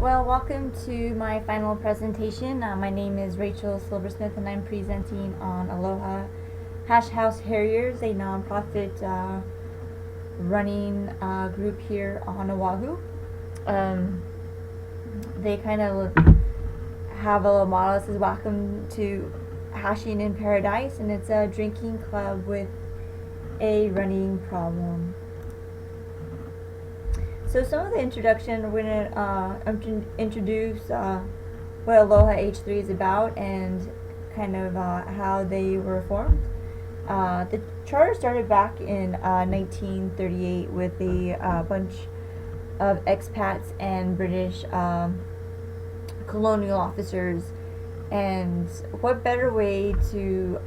Well, welcome to my final presentation. My name is Rachel Silversmith, and I'm presenting on Aloha Hash House Harriers, a nonprofit running group here on Oahu. They kind of have a little motto that says "Welcome to Hashing in Paradise," and it's a drinking club with a running problem. So some of the introduction, we're going to introduce what Aloha H3 is about and kind of how they were formed. The charter started back in 1938 with a bunch of expats and British colonial officers. And what better way to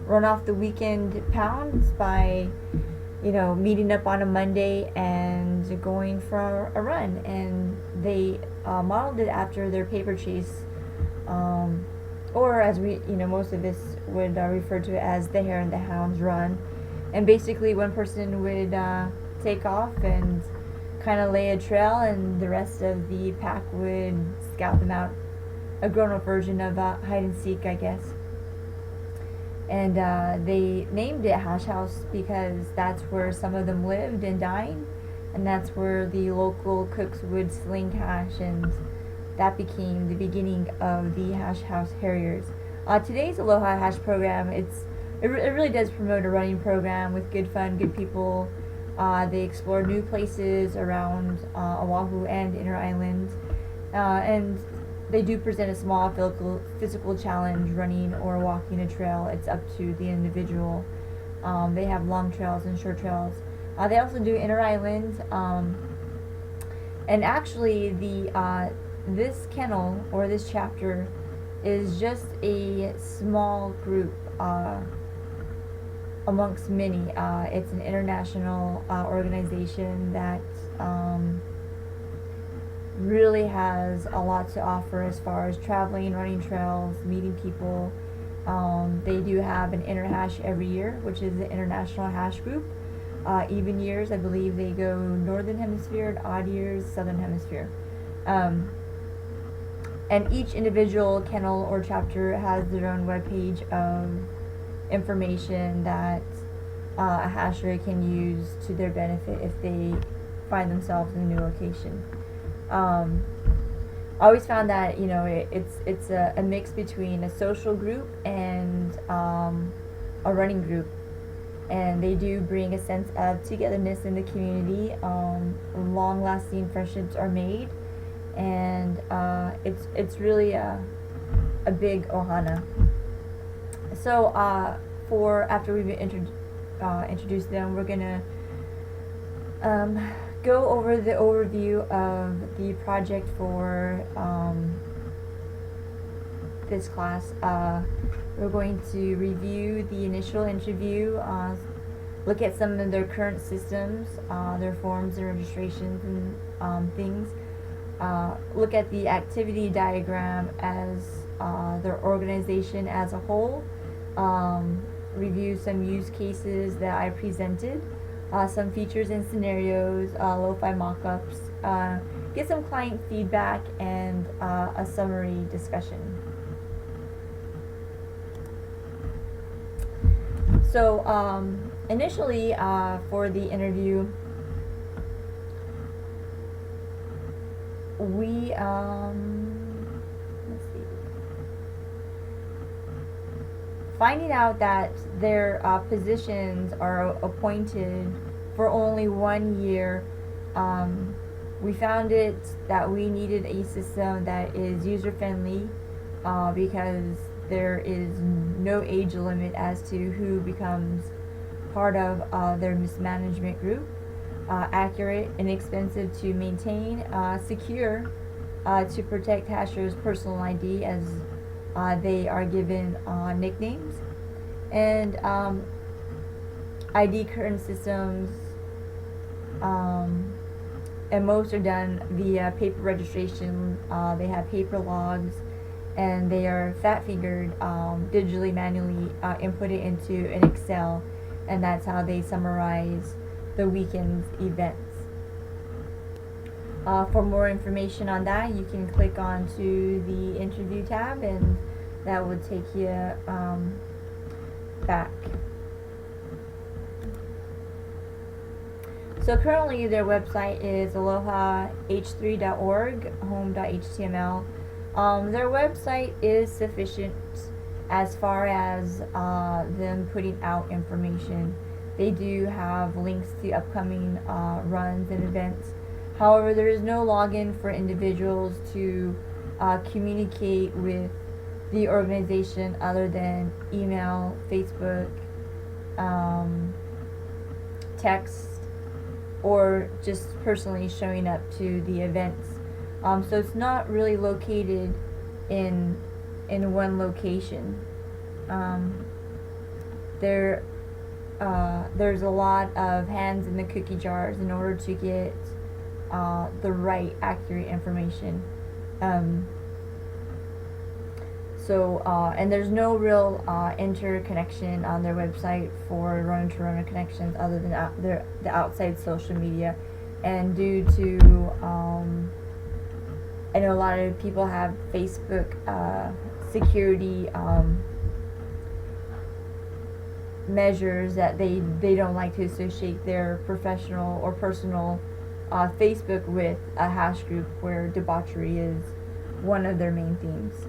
run off the weekend pounds by meeting up on a Monday and going for a run. And they modeled it after their paper chase, or as most of us would refer to it as the Hare and the Hounds run. And basically one person would take off and kind of lay a trail, and the rest of the pack would scout them out. A grown-up version of hide and seek, I guess. And they named it Hash House because that's where some of them lived and dined, and that's where the local cooks would sling hash, and that became the beginning of the Hash House Harriers. Today's Aloha Hash program, it really does promote a running program with good fun, good people. They explore new places around Oahu and Inner Island, and they do present a small physical challenge, running or walking a trail. It's up to the individual. They have long trails and short trails. They also do Inner Island, and actually this kennel or this chapter is just a small group amongst many. It's an international organization that really has a lot to offer as far as traveling, running trails, meeting people. They do have an inner hash every year, which is the International Hash Group. Even years, I believe they go Northern Hemisphere, and odd years, Southern Hemisphere. And each individual kennel or chapter has their own webpage of information that a hasher can use to their benefit if they find themselves in a new location. I always found that it's a mix between a social group and a running group, and they do bring a sense of togetherness in the community. Long-lasting friendships are made, and it's really a big ohana. So after we've introduced them, we're gonna go over the overview of the project for this class. We're going to review the initial interview, look at some of their current systems, their forms and registrations and things, look at the activity diagram as their organization as a whole, review some use cases that I presented, some features and scenarios, lo-fi mock-ups, get some client feedback, and a summary discussion. So initially for the interview, we let's see, finding out that their positions are appointed for only 1 year, we found it that we needed a system that is user-friendly, because there is no age limit as to who becomes part of their mismanagement group, accurate, inexpensive to maintain, secure to protect hashers' personal ID as they are given nicknames, and ID current systems, and most are done via paper registration. They have paper logs, and they are fat-fingered, digitally, manually inputted into an Excel, and that's how they summarize the weekend's events. For more information on that, you can click on to the interview tab, and that will take you back. So currently their website is alohah3.org, home.html. Their website is sufficient as far as them putting out information. They do have links to upcoming runs and events. However, there is no login for individuals to communicate with the organization other than email, Facebook, text, or just personally showing up to the events. So it's not really located in one location. There's a lot of hands in the cookie jars in order to get the right, accurate information. And there's no real interconnection on their website for runner-to-runner connections other than the outside social media. And due to, I know a lot of people have Facebook security measures that they don't like to associate their professional or personal Facebook with a hash group where debauchery is one of their main themes.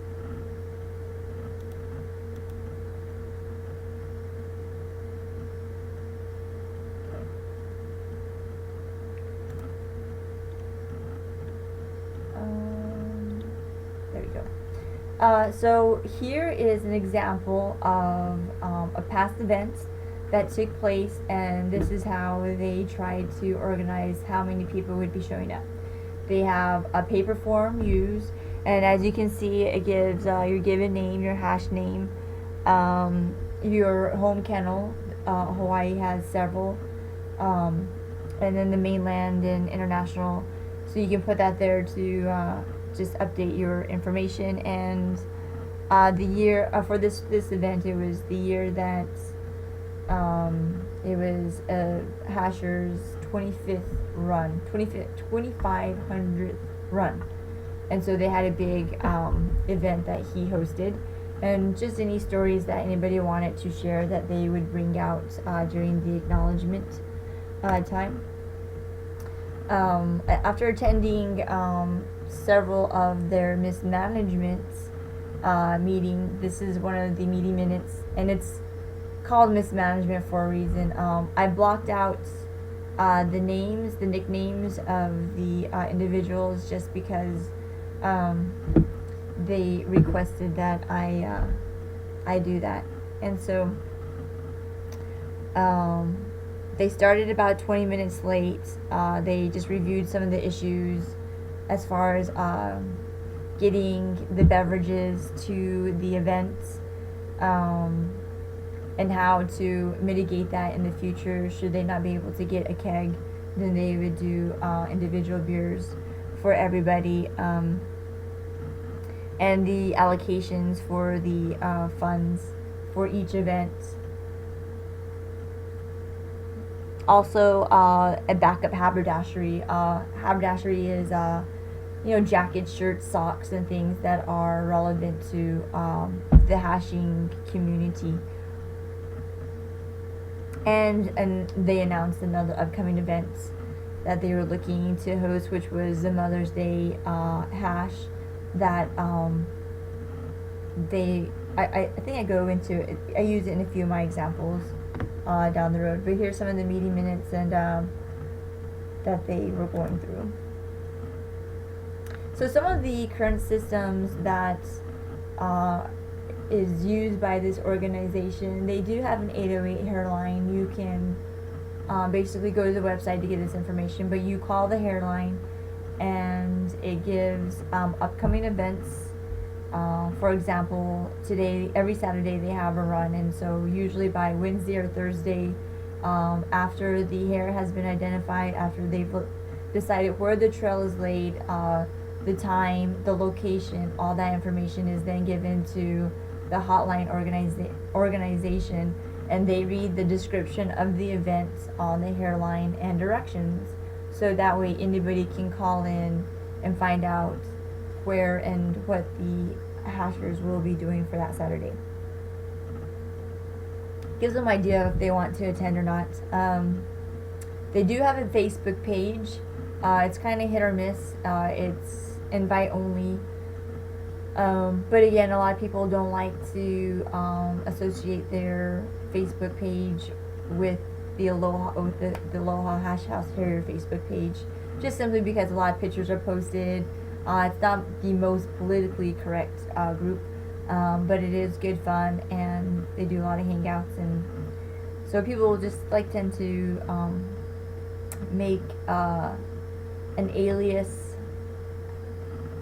There we go. So here is an example of a past event that took place, and this is how they tried to organize how many people would be showing up. They have a paper form used, and as you can see, it gives your given name, your hash name, your home kennel. Hawaii has several, and then the mainland and international. So you can put that there to just update your information. And the year for this event, it was the year that it was Hasher's 25th run, 2500th run, and so they had a big event that he hosted, and just any stories that anybody wanted to share that they would bring out during the acknowledgement time. After attending several of their mismanagements meeting, this is one of the meeting minutes, and it's called mismanagement for a reason. I blocked out the nicknames of the individuals just because they requested that I do that. And so they started about 20 minutes late. They just reviewed some of the issues as far as getting the beverages to the events, and how to mitigate that in the future. Should they not be able to get a keg, then they would do individual beers for everybody, and the allocations for the funds for each event. Also, a backup haberdashery. Haberdashery is jackets, shirts, socks, and things that are relevant to the hashing community. And they announced another upcoming events that they were looking to host, which was the Mother's Day hash that I think I go into it. I use it in a few of my examples down the road. But here's some of the meeting minutes and that they were going through. So some of the current systems that is used by this organization, they do have an 808 hairline. You can basically go to the website to get this information, but you call the hairline and it gives upcoming events. For example, today, every Saturday they have a run, and so usually by Wednesday or Thursday, after the hair has been identified, after they've decided where the trail is laid, the time, the location, all that information is then given to the hotline organization, and they read the description of the event on the hairline and directions. so that way anybody can call in and find out where and what the hashers will be doing for that Saturday. Gives them an idea if they want to attend or not. They do have a Facebook page. It's kind of hit or miss. It's invite only. But again, a lot of people don't like to associate their Facebook page with the Aloha Hash House Harrier Facebook page, just simply because a lot of pictures are posted. It's not the most politically correct group, but it is good fun, and they do a lot of hangouts, and so people just tend to make an alias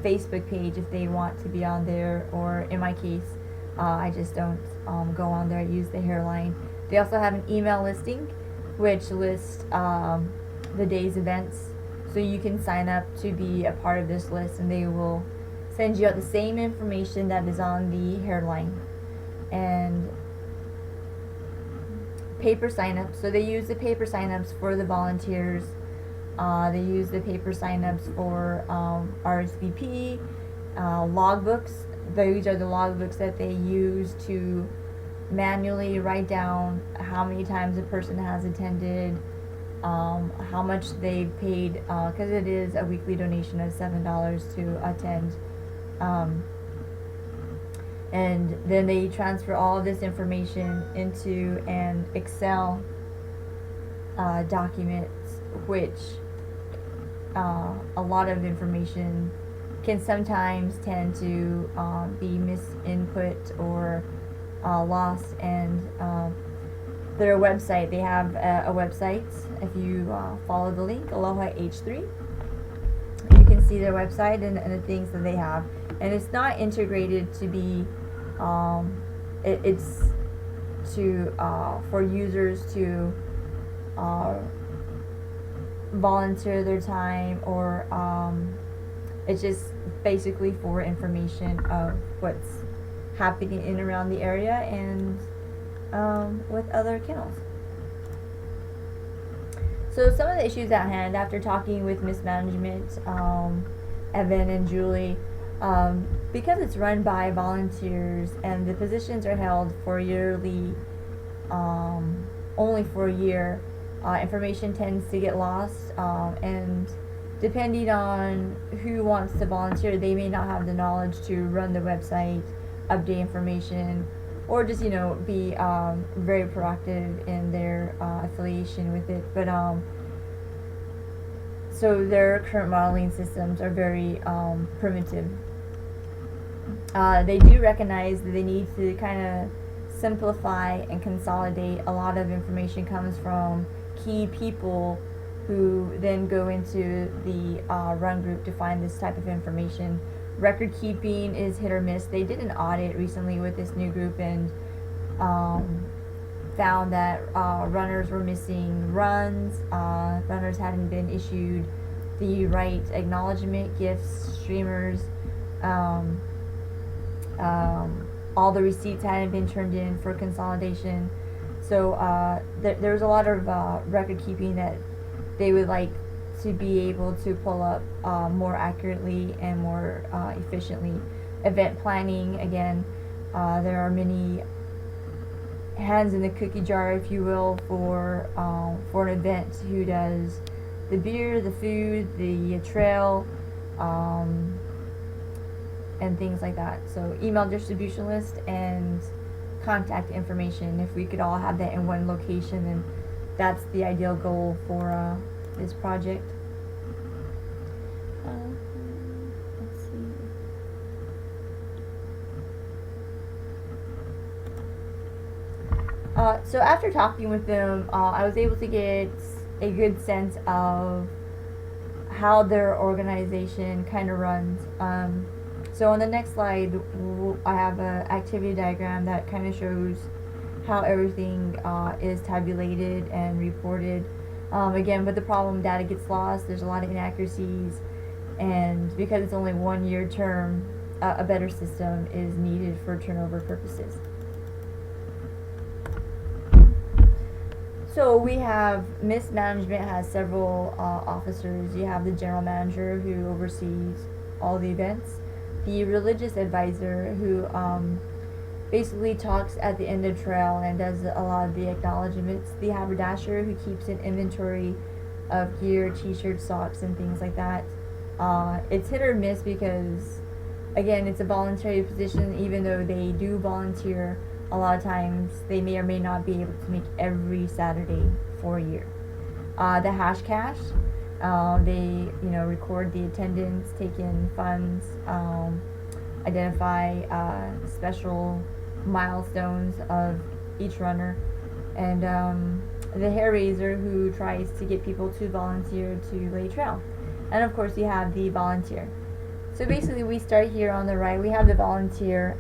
Facebook page if they want to be on there, or in my case, I just don't go on there. I use the hairline. They also have an email listing, which lists the day's events, so you can sign up to be a part of this list, and they will send you out the same information that is on the hairline. And paper signups. So they use the paper signups for the volunteers. They use the paper signups for RSVP, logbooks. These are the logbooks that they use to manually write down how many times a person has attended, how much they've paid, because it is a weekly donation of $7 to attend. And then they transfer all of this information into an Excel document, which a lot of information can sometimes tend to be misinput or lost. And their website, they have a website. If you follow the link, Aloha H3, you can see their website and the things that they have. And it's not integrated to be, it's to for users to volunteer their time, or it's just basically for information of what's happening in and around the area and with other kennels. So some of the issues at hand, after talking with mismanagement, Evan and Julie, because it's run by volunteers and the positions are held for yearly, only for a year, information tends to get lost, and depending on who wants to volunteer, they may not have the knowledge to run the website, update information, or just be very proactive in their affiliation with it. But so their current modeling systems are very primitive. They do recognize that they need to kind of simplify and consolidate. A lot of information comes from key people who then go into the run group to find this type of information. Record keeping is hit or miss. They did an audit recently with this new group and found that runners were missing runs. Runners hadn't been issued the right acknowledgement gifts. Streamers, all the receipts hadn't been turned in for consolidation. So there was a lot of record keeping that they would like to be able to pull up more accurately and more efficiently. Event planning, again, there are many hands in the cookie jar, if you will, for an event. Who does the beer, the food, the trail, and things like that. So email distribution list and contact information. If we could all have that in one location, then that's the ideal goal for this project. Let's see. So after talking with them, I was able to get a good sense of how their organization kind of runs. So on the next slide, I have an activity diagram that kind of shows how everything is tabulated and reported. Again, but the problem, data gets lost, there's a lot of inaccuracies, and because it's only 1 year term, a better system is needed for turnover purposes. So we have mismanagement has several officers. You have the general manager who oversees all the events, the religious advisor who basically talks at the end of trail and does a lot of the acknowledgments, the haberdasher who keeps an inventory of gear, t-shirts, socks, and things like that. It's hit or miss because, again, it's a voluntary position. Even though they do volunteer, a lot of times they may or may not be able to make every Saturday for a year. The hash cash, they record the attendance, take in funds, identify special milestones of each runner, and the hair raiser who tries to get people to volunteer to lay trail, and of course you have the volunteer. So basically, we start here on the right. We have the volunteer.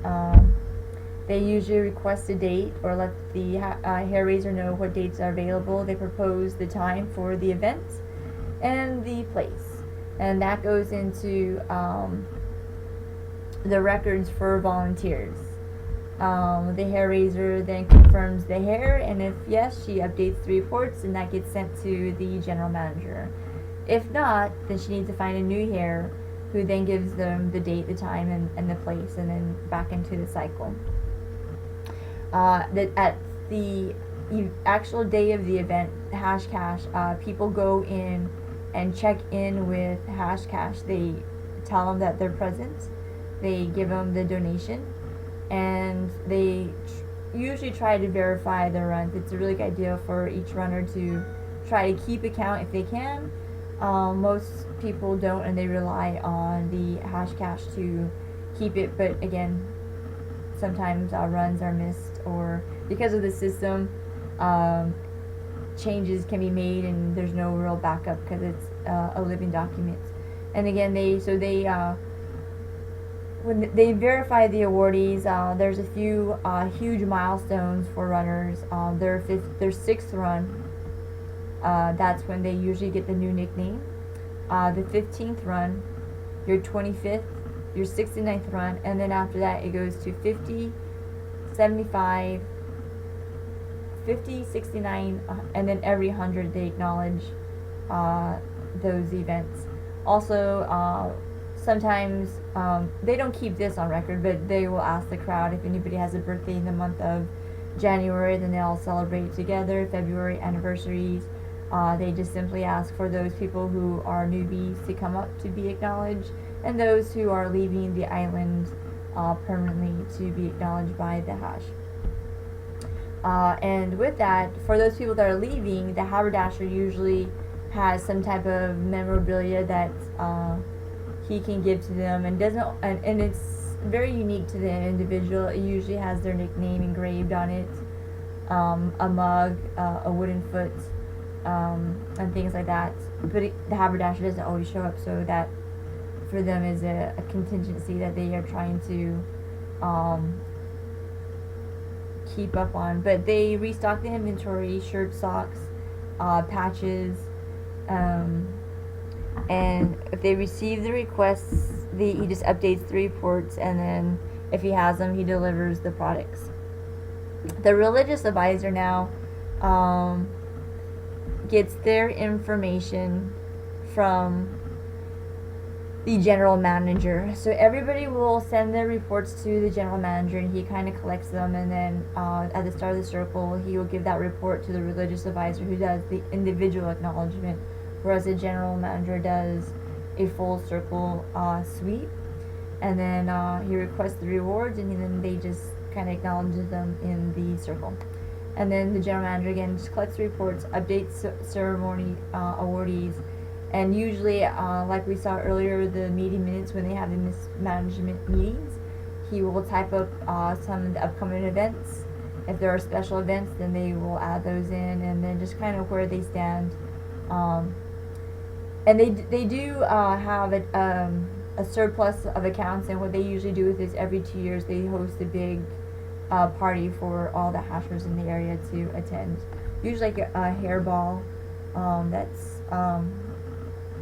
They usually request a date or let the hair raiser know what dates are available. They propose the time for the event and the place, and that goes into the records for volunteers. The hair raiser then confirms the hair, and if yes, she updates the reports, and that gets sent to the general manager. If not, then she needs to find a new hair, who then gives them the date, the time, and the place, and then back into the cycle. At the actual day of the event, hash cash, people go in and check in with hash cash. They tell them that they're present. They give them the donation, and they usually try to verify their runs. It's a really good idea for each runner to try to keep account if they can. Most people don't, and they rely on the hash cash to keep it, but again, sometimes runs are missed, or because of the system, changes can be made and there's no real backup because it's a living document. And again, when they verify the awardees, there's a few huge milestones for runners. Their sixth run, that's when they usually get the new nickname. The 15th run, your 25th, your 69th run, and then after that it goes to 50, 75, 50, 69, and then every 100 they acknowledge those events. Also, sometimes they don't keep this on record, but they will ask the crowd if anybody has a birthday in the month of January, then they all celebrate together. February anniversaries, they just simply ask for those people who are newbies to come up to be acknowledged, and those who are leaving the island permanently to be acknowledged by the hash. And with that, for those people that are leaving, the haberdasher usually has some type of memorabilia that he can give to them, and it's very unique to the individual. It usually has their nickname engraved on it, a mug, a wooden foot, and things like that. But the haberdasher doesn't always show up, so that for them is a contingency that they are trying to keep up on. But they restock the inventory: shirts, socks, patches, and if they receive the requests, he just updates the reports, and then if he has them, he delivers the products. The religious advisor now gets their information from the general manager. So everybody will send their reports to the general manager, and he kind of collects them, and then at the start of the circle, he will give that report to the religious advisor, who does the individual acknowledgement, whereas the general manager does a full circle sweep. And then he requests the rewards, and then they just kind of acknowledge them in the circle. And then the general manager again just collects reports, updates ceremony awardees, and usually, like we saw earlier, the meeting minutes when they have the mismanagement meetings, he will type up some of the upcoming events. If there are special events, then they will add those in, and then just kind of where they stand. And they do have a surplus of accounts, and what they usually do with this, every 2 years they host a big party for all the hashers in the area to attend. Usually like a hair ball that's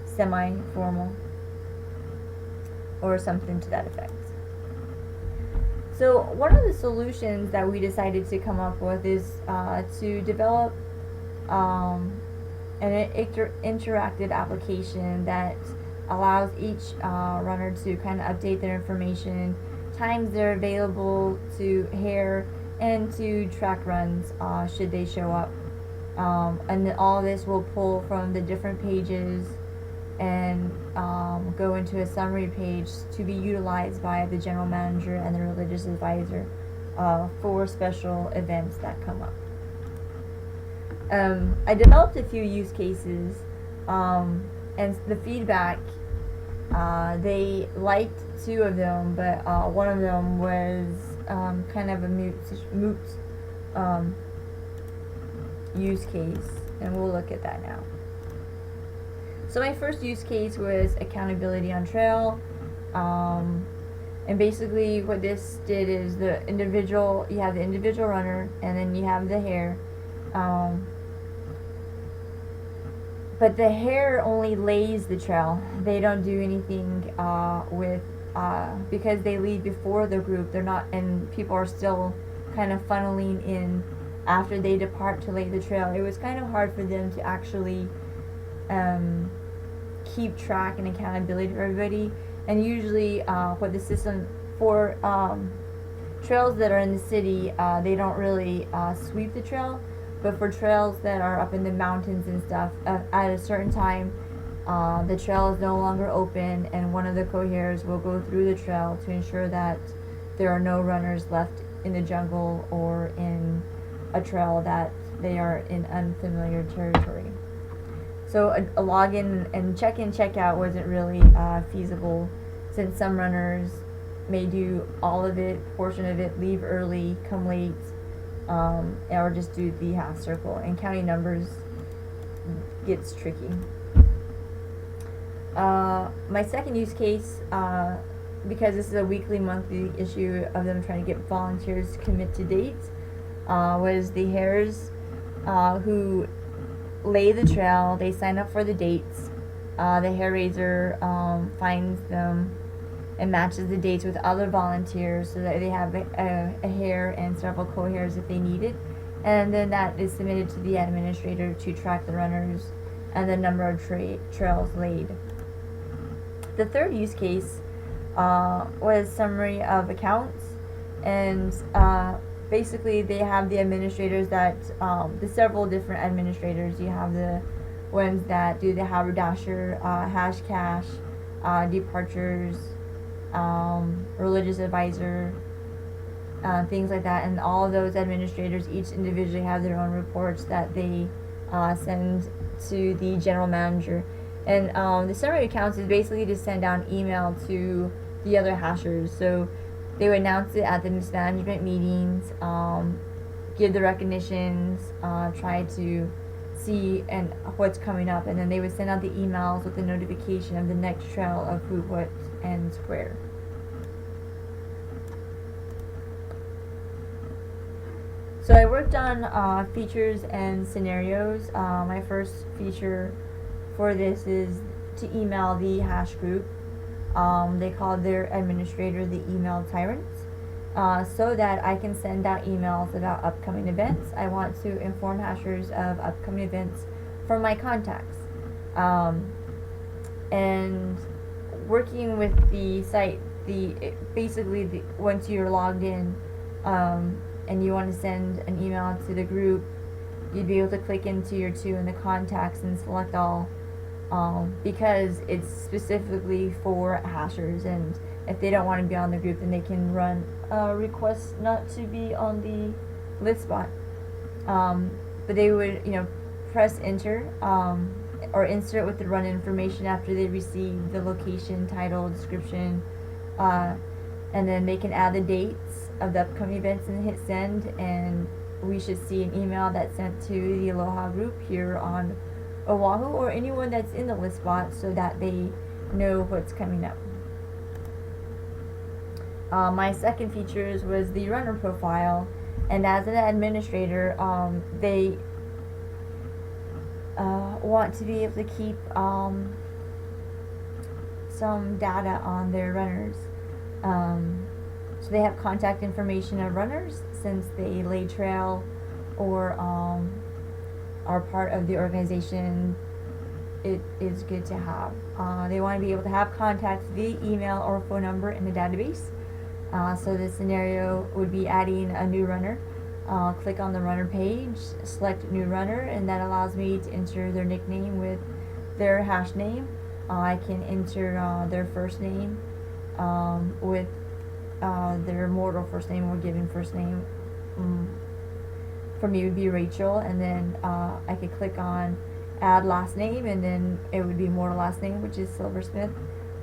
semi-formal or something to that effect. So one of the solutions that we decided to come up with is to develop an interactive application that allows each runner to kind of update their information, times they're available to hare, and to track runs should they show up. And then all this will pull from the different pages and go into a summary page to be utilized by the general manager and the religious advisor for special events that come up. I developed a few use cases, and the feedback, they liked two of them, but one of them was kind of a moot use case, and we'll look at that now. So my first use case was accountability on trail, and basically what this did is you have the individual runner, and then you have the hare, but the hare only lays the trail. They don't do anything because they lead before the group. They're not, and people are still kind of funneling in after they depart to lay the trail. It was kind of hard for them to actually keep track and accountability for everybody. And usually what the system for trails that are in the city, they don't really sweep the trail, but for trails that are up in the mountains and stuff, at a certain time the trail is no longer open, and one of the coheres will go through the trail to ensure that there are no runners left in the jungle or in a trail that they are in unfamiliar territory. So a login and check-in, check-out wasn't really feasible, since some runners may do all of it, portion of it, leave early, come late, or just do the half circle, and counting numbers gets tricky. My second use case, because this is a weekly, monthly issue of them trying to get volunteers to commit to dates, was the hares who lay the trail. They sign up for the dates. The hare raiser finds them and matches the dates with other volunteers so that they have a hare and several co-hares if they need it. And then that is submitted to the administrator to track the runners and the number of trails laid. The third use case was summary of accounts, and basically they have the administrators that the several different administrators. You have the ones that do the haberdasher, hash cash, departures, religious advisor, things like that, and all of those administrators each individually have their own reports that they send to the general manager. And the summary accounts is basically to send out an email to the other hashers. So they would announce it at the mismanagement meetings, give the recognitions, try to see and what's coming up, and then they would send out the emails with the notification of the next trail of who, what, and where. So I worked on features and scenarios. My first feature for this is to email the hash group. They call their administrator the email tyrant, so that I can send out emails about upcoming events. I want to inform hashers of upcoming events from my contacts. And working with the site, basically once you're logged in and you want to send an email to the group, you'd be able to click into your two in the contacts and select all, because it's specifically for hashers, and if they don't want to be on the group, then they can run a request not to be on the list spot. But they would, press enter, or insert with the run information after they receive the location, title, description, and then they can add the dates of the upcoming events and hit send, and we should see an email that's sent to the Aloha group here on Oahu, or anyone that's in the list spot, so that they know what's coming up. My second features was the runner profile, and as an administrator, they want to be able to keep some data on their runners. So they have contact information of runners since they lay trail, or are part of the organization, it is good to have. They want to be able to have contacts via email or phone number in the database. So this scenario would be adding a new runner. Click on the runner page, select new runner, and that allows me to enter their nickname with their hash name. I can enter their first name with their mortal first name or given first name. For me, it would be Rachel, and then I could click on add last name, and then it would be mortal last name, which is Silversmith.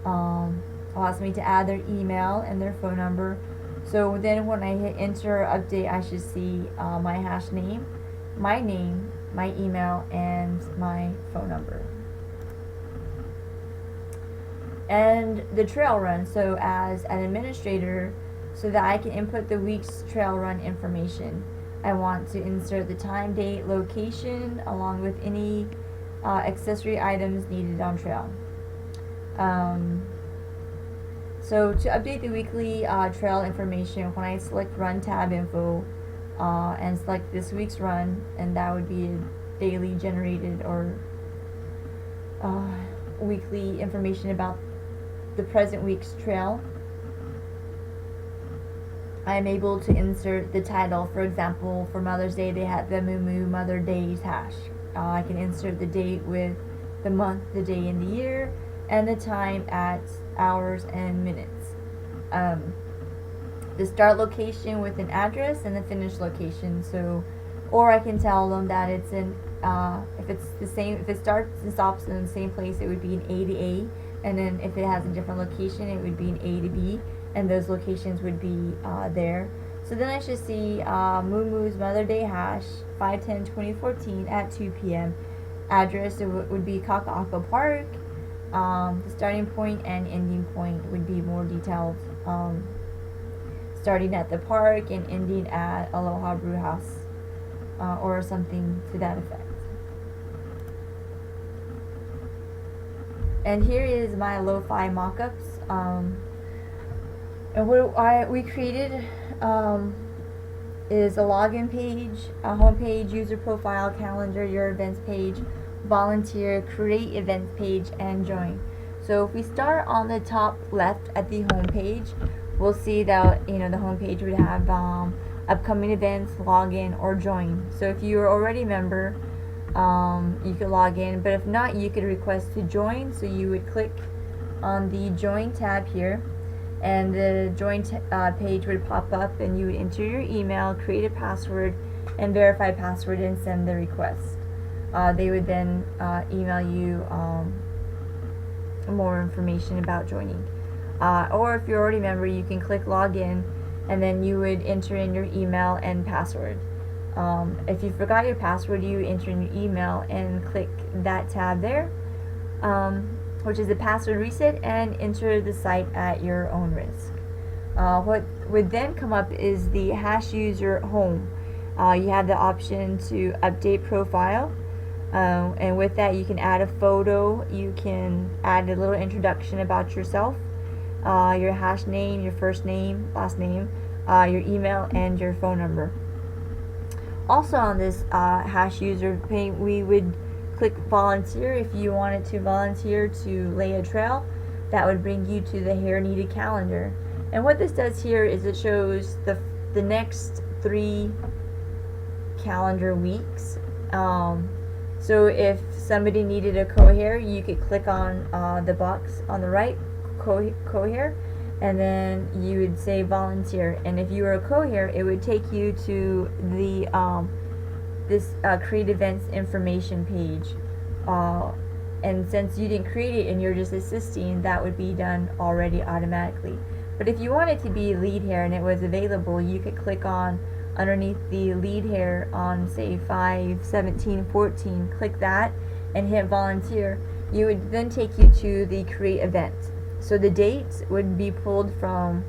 Allows me to add their email and their phone number. So then when I hit enter or update, I should see my hash name, my email, and my phone number. And the trail run, so as an administrator, so that I can input the week's trail run information, I want to insert the time, date, location, along with any accessory items needed on trail. So to update the weekly trail information, when I select Run tab info and select this week's run, and that would be a daily generated or weekly information about the present week's trail, I am able to insert the title. For example, for Mother's Day, they had the Moo Mother Days hash. I can insert the date with the month, the day, and the year, and the time at hours and minutes. The start location with an address and the finish location. So, or I can tell them that it's in if it's the same, if it starts and stops in the same place, it would be an A to A, and then if it has a different location, it would be an A to B, and those locations would be there. So then I should see Moo Moo's Mother Day hash 5/10/2014 at 2 p.m. Address would be Kaka'ako Park. The starting point and ending point would be more detailed, starting at the park and ending at Aloha Brew House, or something to that effect. And here is my lo-fi mock-ups. And what we created is a login page, a home page, user profile, calendar, your events page, volunteer, create events page, and join. So if we start on the top left at the home page, we'll see that the home page would have upcoming events, login, or join. So if you are already a member, you could log in, but if not, you could request to join. So you would click on the join tab here, and the join page would pop up, and you would enter your email, create a password, and verify password, and send the request. They would then email you more information about joining. Or if you're already a member, you can click login, and then you would enter in your email and password. If you forgot your password, you enter in your email and click that tab there, which is the password reset, and enter the site at your own risk. What would then come up is the hash user home. You have the option to update profile, and with that you can add a photo, you can add a little introduction about yourself, your hash name, your first name, last name, your email, and your phone number. Also on this hash user page, we would click volunteer. If you wanted to volunteer to lay a trail, that would bring you to the hair needed calendar. And what this does here is it shows the next 3 calendar weeks. So if somebody needed a co-hair, you could click on the box on the right, co-hair, and then you would say volunteer. And if you were a co-hair, it would take you to the this create events information page. And since you didn't create it and you're just assisting, that would be done already automatically. But if you wanted to be lead hair and it was available, you could click on underneath the lead hair on say 5/17/14, click that and hit volunteer. You would then take you to the create event. So the date would be pulled from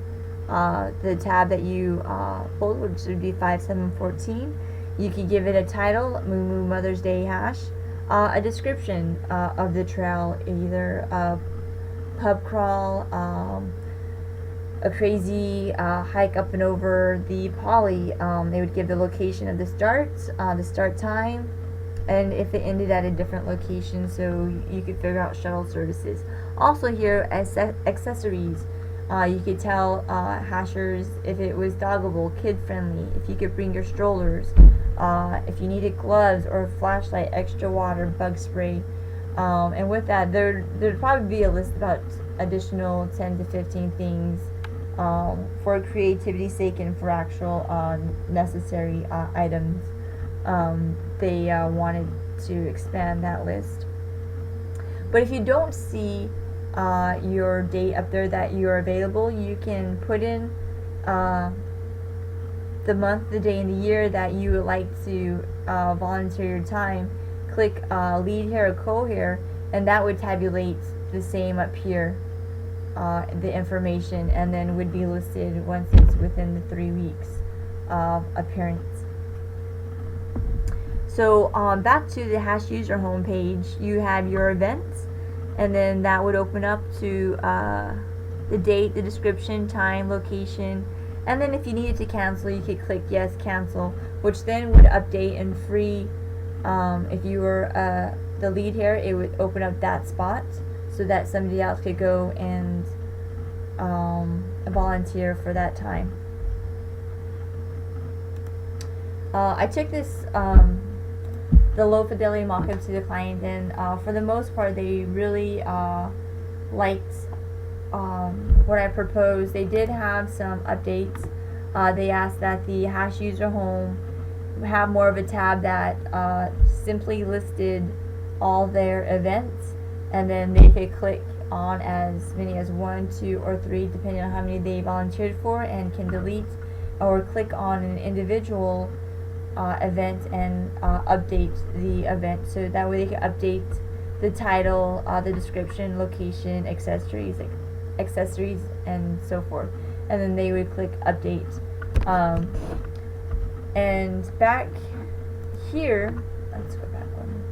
the tab that you pulled, which would be 5/7/14. You could give it a title, Moo Moo Mother's Day hash, a description of the trail, either a pub crawl, a crazy hike up and over the Poly. They would give the location of the start time, and if it ended at a different location, so you could figure out shuttle services. Also here, as accessories, you could tell hashers if it was doggable, kid friendly, if you could bring your strollers, if you needed gloves or a flashlight, extra water, bug spray. And with that, there'd probably be a list about additional 10 to 15 things for creativity's sake and for actual necessary items. They wanted to expand that list. But if you don't see your date up there that you're available, you can put in the month, the day, and the year that you would like to volunteer your time. Click lead here or co-here, and that would tabulate the same up here, the information, and then would be listed once it's within the 3 weeks of appearance. So back to the hash user homepage, you have your events, and then that would open up to the date, the description, time, location, and then if you needed to cancel, you could click yes, cancel, which then would update and free. If you were the lead here, it would open up that spot so that somebody else could go and volunteer for that time. I took this the low fidelity mock-up to the client, and for the most part they really liked what I proposed. They did have some updates. They asked that the hash user home have more of a tab that simply listed all their events, and then they could click on as many as 1, 2, or 3 depending on how many they volunteered for, and can delete or click on an individual event and update the event, so that way they can update the title, the description, location, accessories, and so forth, and then they would click update. And back here, let's go back one,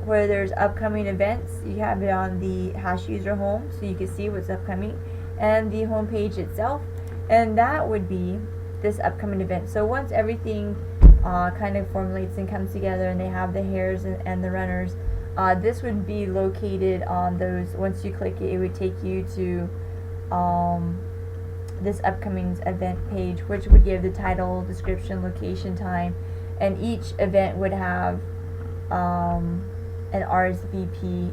where there's upcoming events, you have it on the hash user home, so you can see what's upcoming, and the home page itself, and that would be this upcoming event. So once everything kind of formulates and comes together, and they have the hairs and the runners, this would be located on those. Once you click it, it would take you to this upcoming event page, which would give the title, description, location, time, and each event would have an RSVP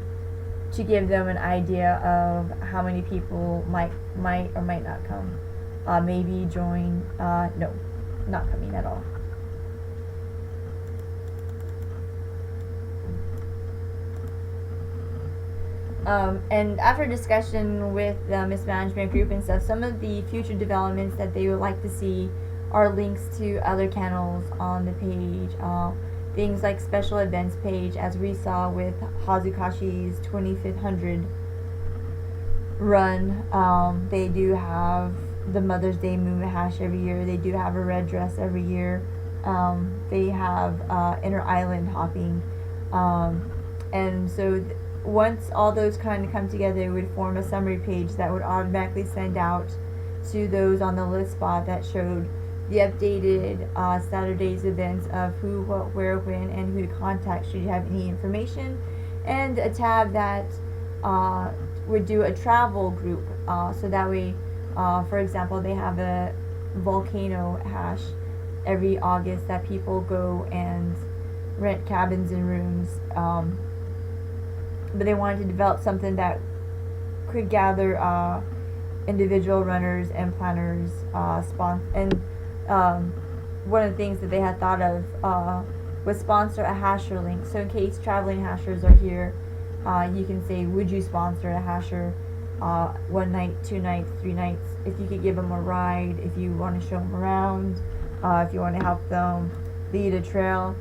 to give them an idea of how many people might or might not come, maybe join, no, not coming at all. And after discussion with the mismanagement group and stuff, some of the future developments that they would like to see are links to other channels on the page. Things like special events page, as we saw with Hazukashi's 2500 run. They do have the Mother's Day movement hash every year. They do have a red dress every year. They have inter island hopping. And so once all those kind of come together, it would form a summary page that would automatically send out to those on the list spot that showed the updated Saturday's events of who, what, where, when, and who to contact should you have any information, and a tab that would do a travel group, so that way, for example, they have a volcano hash every August that people go and rent cabins and rooms, but they wanted to develop something that could gather individual runners and planners, and one of the things that they had thought of was sponsor a hasher link. So in case traveling hashers are here, you can say, would you sponsor a hasher 1 night, 2 nights, 3 nights, if you could give them a ride, if you want to show them around, if you want to help them lead a trail.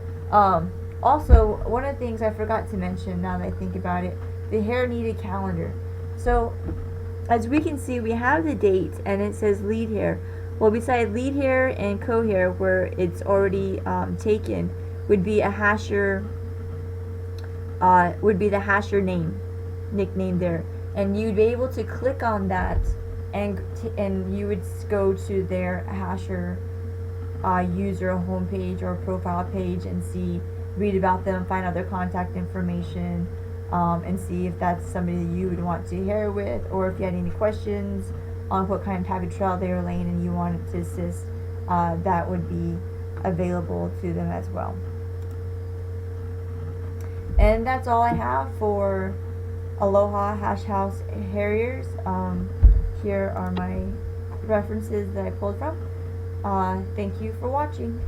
Also, one of the things I forgot to mention, now that I think about it, the hair needed calendar. So as we can see, we have the date and it says lead hair. Well, beside lead hair and co-hair, where it's already taken, would be a hasher, would be the hasher nickname there, and you'd be able to click on that, and you would go to their hasher user homepage or profile page and see read about them, find out their contact information, and see if that's somebody that you would want to hare with, or if you had any questions on what kind of type of trail they were laying and you wanted to assist, that would be available to them as well. And that's all I have for Aloha Hash House Harriers. Here are my references that I pulled from. Thank you for watching.